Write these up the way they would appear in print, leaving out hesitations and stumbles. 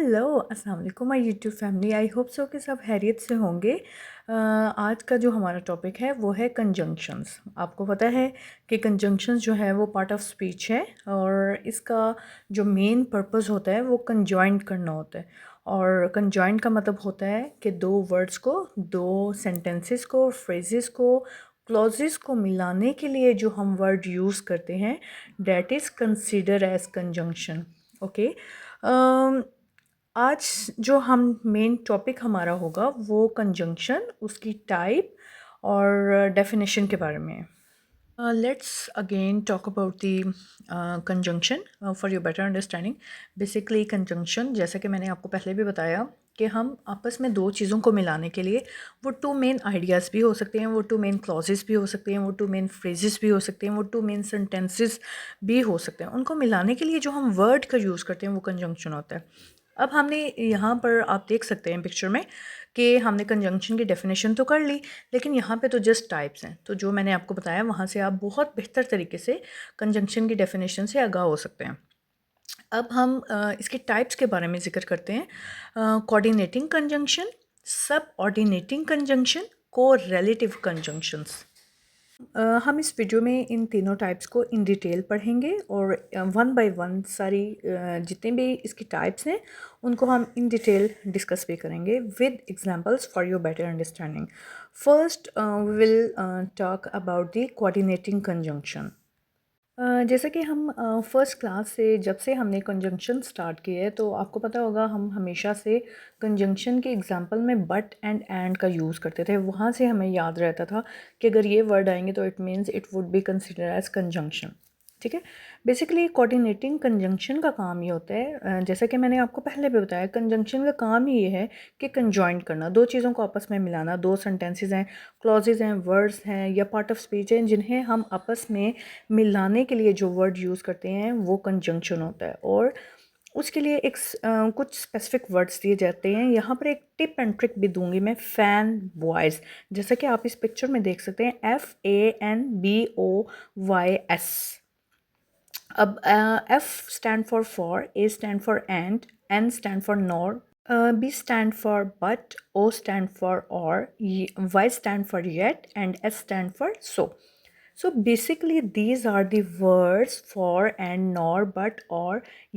Hello अस्सलाम वालेकुम my YouTube family. I hope so कि सब खैरियत से होंगे। आज का जो हमारा टॉपिक है वो है कंजंक्शंस। आपको पता है कि कंजंक्शंस जो है वो पार्ट ऑफ स्पीच है और इसका जो मेन पर्पस होता है वो कंजॉइंट करना होता है। और कंजॉइंट का मतलब होता है कि दो वर्ड्स को, दो सेंटेंसेस को, फ्रेजेस को, क्लॉजेस को मिलाने के लिए जो हम वर्ड यूज़ करते हैं that is consider as conjunction. Okay. आज जो हम मेन टॉपिक हमारा होगा वो कंजंक्शन, उसकी टाइप और डेफिनेशन के बारे में है। Let's again talk about the conjunction for your better understanding. Basically conjunction, जैसा कि मैंने आपको पहले भी बताया कि हम आपस में दो चीज़ों को मिलाने के लिए वो टू मेन आइडियाज़ भी हो सकते हैं, वो टू मेन क्लॉजेस भी हो सकते हैं, वो टू मेन फ्रेजेस भी हो सकते हैं, वो टू मेन सेंटेंसेस भी हो सकते हैं। उनको मिलाने के लिए जो हम वर्ड का यूज़ करते हैं वो कंजंक्शन होता है। अब हमने यहाँ पर आप देख सकते हैं पिक्चर में कि हमने कंजंक्शन की डेफिनेशन तो कर ली, लेकिन यहाँ पे तो जस्ट टाइप्स हैं। तो जो मैंने आपको बताया वहाँ से आप बहुत बेहतर तरीके से कंजंक्शन की डेफिनेशन से आगाह हो सकते हैं। अब हम इसके टाइप्स के बारे में ज़िक्र करते हैं। कोऑर्डिनेटिंग कंजंक्शन, सब ऑर्डिनेटिंग कंजंक्शन, को रिलेटिव कंजंक्शंस। हम इस वीडियो में इन तीनों टाइप्स को इन डिटेल पढ़ेंगे और वन बाय वन सारी जितने भी इसकी टाइप्स हैं उनको हम इन डिटेल डिस्कस भी करेंगे with examples for your better understanding. First we will talk about the coordinating conjunction. जैसा कि हम फर्स्ट क्लास से जब से हमने कंजंक्शन स्टार्ट किए है तो आपको पता होगा हम हमेशा से कंजंक्शन के एग्जांपल में बट एंड का यूज़ करते थे। वहाँ से हमें याद रहता था कि अगर ये वर्ड आएंगे तो it means it would be consider as conjunction. ठीक है। बेसिकली कोऑर्डिनेटिंग कंजंक्शन का काम ये होता है, जैसा कि मैंने आपको पहले भी बताया, कंजंक्शन का काम ही ये है कि कंजॉइंट करना, दो चीज़ों को आपस में मिलाना। दो सेंटेंसेस हैं, क्लॉजेज हैं, वर्ड्स हैं या पार्ट ऑफ स्पीच हैं जिन्हें हम आपस में मिलाने के लिए जो वर्ड यूज़ करते हैं वो कंजंक्शन होता है। और उसके लिए एक कुछ स्पेसिफिक वर्ड्स दिए जाते हैं। यहाँ पर एक टिप एंड ट्रिक भी दूंगी मैं, फैन बॉयज़, जैसा कि आप इस पिक्चर में देख सकते हैं, FANBOYS। अब F stand for, A stand for and, N stand for nor, B stand for but, O stand for or, Y stand for yet, and S stand for so. So basically these are the words for and nor but or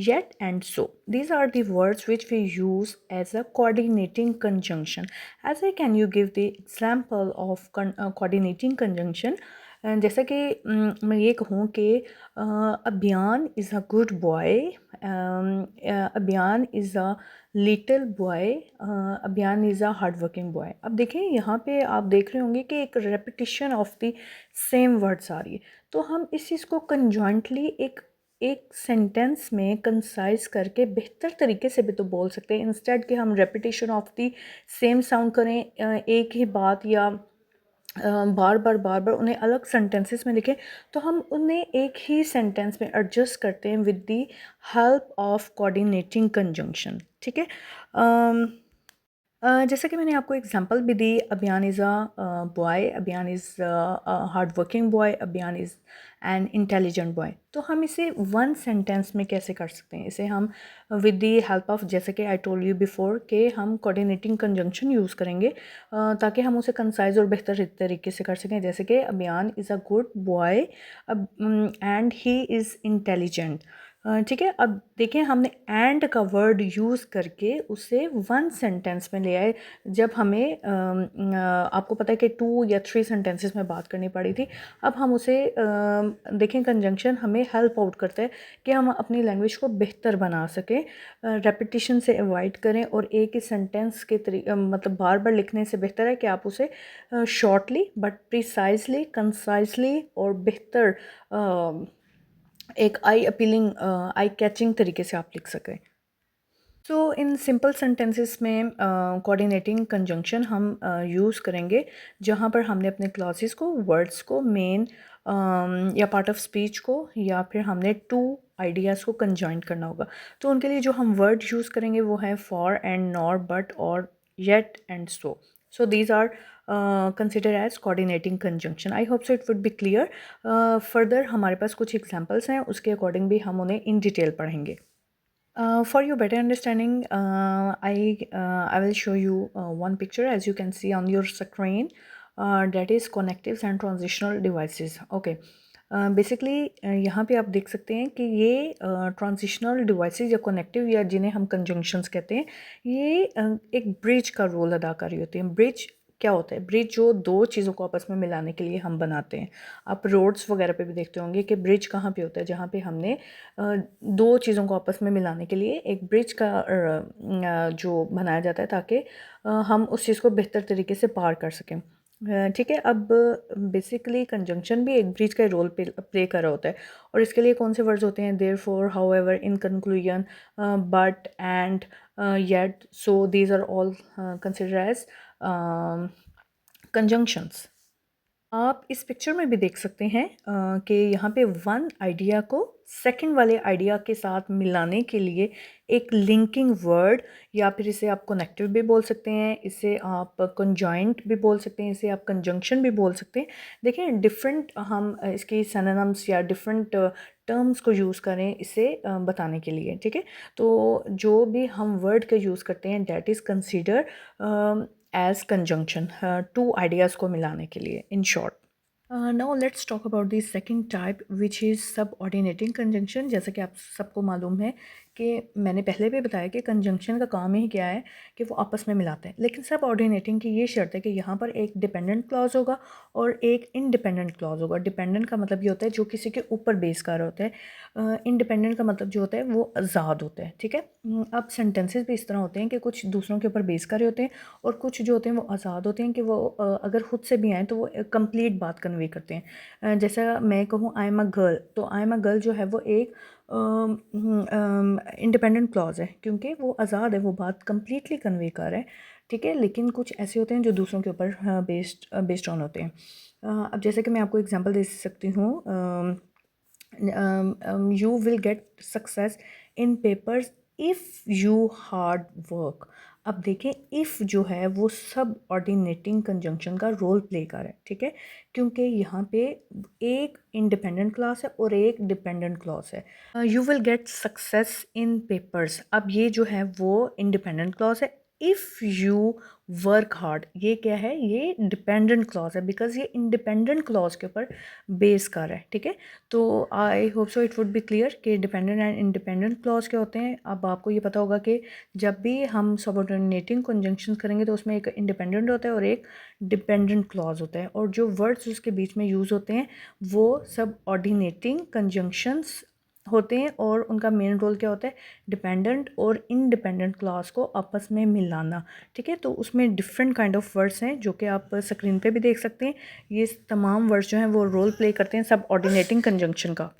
yet and so. These are the words which we use as a coordinating conjunction. As I can you give the example of coordinating conjunction? जैसा कि मैं ये कहूँ कि अभियान is a good boy, अभियान is a little boy, अभियान is a hard working boy. अब देखें यहाँ पे आप देख रहे होंगे कि एक repetition of the same words आ रही है। तो हम इस चीज़ को कंजॉइंटली एक एक सेंटेंस में कंसाइज करके बेहतर तरीके से भी तो बोल सकते हैं, इंस्टेड कि हम repetition of the same sound करें, एक ही बात या बार बार उन्हें अलग सेंटेंसेस में लिखें, तो हम उन्हें एक ही सेंटेंस में एडजस्ट करते हैं with the help of coordinating conjunction. ठीक है। जैसा कि मैंने आपको एग्जांपल भी दी, अभियान इज़ अ बॉय, अभियान इज़ हार्ड वर्किंग बॉय, अभियान इज़ एन इंटेलिजेंट बॉय। तो हम इसे वन सेंटेंस में कैसे कर सकते हैं? इसे हम विद द हेल्प ऑफ, जैसे कि आई टोल्ड यू बिफोर, कि हम कोऑर्डिनेटिंग कंजंक्शन यूज़ करेंगे ताकि हम उसे कंसाइज और बेहतर तरीके से कर सकें। जैसे कि अभियान is a good boy and he is intelligent. ठीक है। अब देखें हमने एंड का वर्ड यूज़ करके उसे वन सेंटेंस में ले आए। जब हमें आपको पता है कि 2 या 3 सेंटेंसेस में बात करनी पड़ी थी। अब हम उसे देखें कंजंक्शन हमें हेल्प आउट करता है कि हम अपनी लैंग्वेज को बेहतर बना सकें, रेपिटिशन से अवॉइड करें और एक ही सेंटेंस के मतलब बार बार लिखने से बेहतर है कि आप उसे शॉर्टली बट प्रिसाइजली, कंसाइजली और बेहतर एक आई अपीलिंग, आई कैचिंग तरीके से आप लिख सकें। सो इन सिंपल सेंटेंसेस में कोऑर्डिनेटिंग कंजंक्शन हम यूज़ करेंगे जहाँ पर हमने अपने क्लॉजेस को, वर्ड्स को, मेन या पार्ट ऑफ स्पीच को, या फिर हमने टू आइडियाज़ को कंजॉइंट करना होगा। तो उनके लिए जो हम वर्ड यूज़ करेंगे वो है फॉर एंड नॉर, बट और yet and so. So these are considered as coordinating conjunction. I hope so it would be clear. Further हमारे पास कुछ एग्जांपल्स हैं, उसके अकॉर्डिंग भी हम उन्हें इन डिटेल पढ़ेंगे। For your better understanding, I will show you one picture as you can see on your screen. That is connectives and transitional devices. Okay. Basically यहाँ पे आप देख सकते हैं कि ये ट्रांजिशनल डिवाइसेस या कनेक्टिव या जिन्हें हम कंजंक्शंस कहते हैं, ये एक ब्रिज का रोल अदा कर रही होती हैं। ब्रिज क्या होता है? ब्रिज जो दो चीज़ों को आपस में मिलाने के लिए हम बनाते हैं। आप रोड्स वगैरह पे भी देखते होंगे कि ब्रिज कहाँ पे होता है, जहाँ पे हमने दो चीज़ों को आपस में मिलाने के लिए एक ब्रिज का जो बनाया जाता है ताकि हम उस चीज़ को बेहतर तरीके से पार कर सकें। ठीक है। अब बेसिकली कंजंक्शन भी एक ब्रिज का रोल प्ले कर रहा होता है, और इसके लिए कौन से वर्ड्स होते हैं? Therefore, however, in conclusion, but, and, yet, so, these are all consider as conjunctions. आप इस पिक्चर में भी देख सकते हैं कि यहाँ पे वन आइडिया को सेकंड वाले आइडिया के साथ मिलाने के लिए एक लिंकिंग वर्ड, या फिर इसे आप कनेक्टिव भी बोल सकते हैं, इसे आप कंजॉइंट भी बोल सकते हैं, इसे आप कंजंक्शन भी बोल सकते हैं। देखिए डिफरेंट हम इसकी सिनोनिम्स या डिफरेंट टर्म्स को यूज़ करें इसे बताने के लिए। ठीक है। तो जो भी हम वर्ड का यूज़ करते हैं that is consider as conjunction, two ideas को मिलाने के लिए, in short. Now let's talk about the second type which is subordinating conjunction. जैसा कि आप सबको मालूम है कि मैंने पहले भी बताया कि कंजंक्शन का काम ही क्या है कि वो आपस में मिलाते हैं, लेकिन सबऑर्डिनेटिंग की ये शर्त है कि यहाँ पर एक डिपेंडेंट क्लॉज होगा और एक इंडिपेंडेंट क्लॉज होगा। डिपेंडेंट का मतलब ये होता है जो किसी के ऊपर बेस कर रहा होता है, इंडिपेंडेंट का मतलब जो होता है वो आज़ाद होता है। ठीक है। अब सेंटेंसेस भी इस तरह होते हैं कि कुछ दूसरों के ऊपर बेस कर रहे होते हैं, और कुछ जो होते हैं वो आज़ाद होते हैं कि वो अगर खुद से भी आएँ तो वो कंप्लीट बात कन्वे करते हैं। जैसा मैं कहूँ आई एम अ गर्ल, तो आई एम अ गर्ल जो है वो एक इंडिपेंडेंट क्लॉज है, क्योंकि वो आज़ाद है, वो बात कंप्लीटली कन्वे कर रहा है। ठीक है। लेकिन कुछ ऐसे होते हैं जो दूसरों के ऊपर बेस्ड ऑन होते हैं। अब जैसे कि मैं आपको एग्जांपल दे सकती हूँ, you will get success in papers if you hard work. अब देखें इफ़ जो है वो सब ऑर्डिनेटिंग कंजंक्शन का रोल प्ले कर रहा है। ठीक है। क्योंकि यहाँ पे एक इंडिपेंडेंट क्लॉज है और एक डिपेंडेंट क्लॉज है। You will get success in papers, अब ये जो है वो इंडिपेंडेंट क्लॉज है। इफ़ यू वर्क हार्ड, ये क्या है? ये डिपेंडेंट क्लॉज है, बिकॉज ये इंडिपेंडेंट क्लॉज के ऊपर बेस कर रहा है। ठीक है। तो I hope so it would B clear कि डिपेंडेंट एंड इंडिपेंडेंट क्लॉज क्या होते हैं। अब आपको ये पता होगा कि जब भी हम सबऑर्डिनेटिंग कंजंक्शन करेंगे तो उसमें एक इंडिपेंडेंट होता है और एक डिपेंडेंट क्लॉज होता है, और जो वर्ड्स उसके बीच में यूज़ होते हैं वो सब ऑर्डिनेटिंग कंजंक्शंस होते हैं, और उनका मेन रोल क्या होता है? डिपेंडेंट और इंडिपेंडेंट क्लॉज को आपस में मिलाना। ठीक है। तो उसमें डिफरेंट काइंड ऑफ वर्ड्स हैं जो कि आप स्क्रीन पे भी देख सकते हैं। ये तमाम वर्ड्स जो हैं वो रोल प्ले करते हैं सब ऑर्डिनेटिंग कंजंक्शन का।